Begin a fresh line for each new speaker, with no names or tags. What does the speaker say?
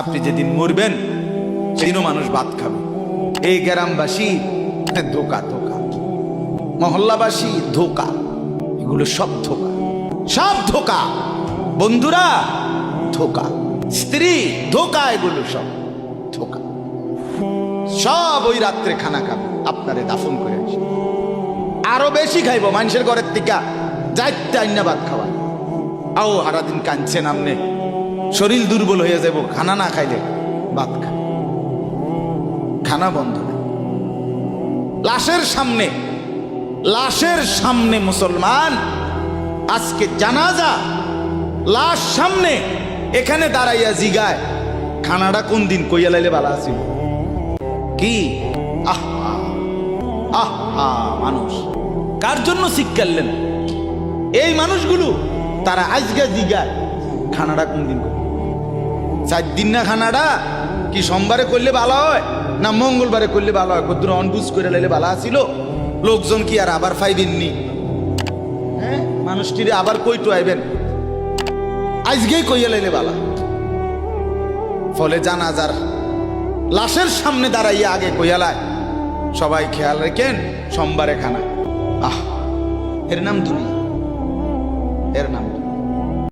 আপনি যেদিন মরবেন সেদিনও মানুষ ভাত খাবে। এই গ্রামবাসী ধোকা ধোকা, মহল্লাবাসী ধোকা, এগুলো সব ধোকা, সব ধোকা। বন্ধুরা ধোকা, স্ত্রী ধোকা, এগুলো সব ধোকা। সব ওই রাত্রে খানা খাবে, আপনারে দাফন করে আসে। আরো বেশি খাইব মানুষের ঘরের থেকে যাইতে আইনা ভাত খাওয়া। আও সারাদিন কাঁদছেন আমনে, শরীর দুর্বল হয়ে যাব খানা না খাইলে। ভাত খা, খানা বন্ধ। লাশের সামনে, লাশের সামনে মুসলমান আজকে জানাজা, লাশ সামনে, এখানে দাঁড়াইয়া জিগায় খানাটা কোন দিন কইয়া লাইলে ভালো আছিল। কি আহা আহা, মানুষ কার জন্য শিক্ষালেন? এই মানুষগুলো তারা আজকে জিগায় খানাটা কোন দিন। 4 দিন না খানাটা কি সোমবারে করলে ভালো হয় না মঙ্গলবারে করলে ভালো হয়? কত অনবুঝ করে লাইলে ভালো আছিল। লোকজন কি আর আবার পাইবেননি? হ্যাঁ, মানুষটিরে আবার কইটু আইবেন, আজকেই কইয়া লাইলে ভালো। ফলে জানাজার লাশের সামনে দাঁড়াইয়া আগে কইয়ালায় সবাই খেয়াল রেখেন সোমবারে খানা। আহ, এর নাম দুনিয়া, এর নাম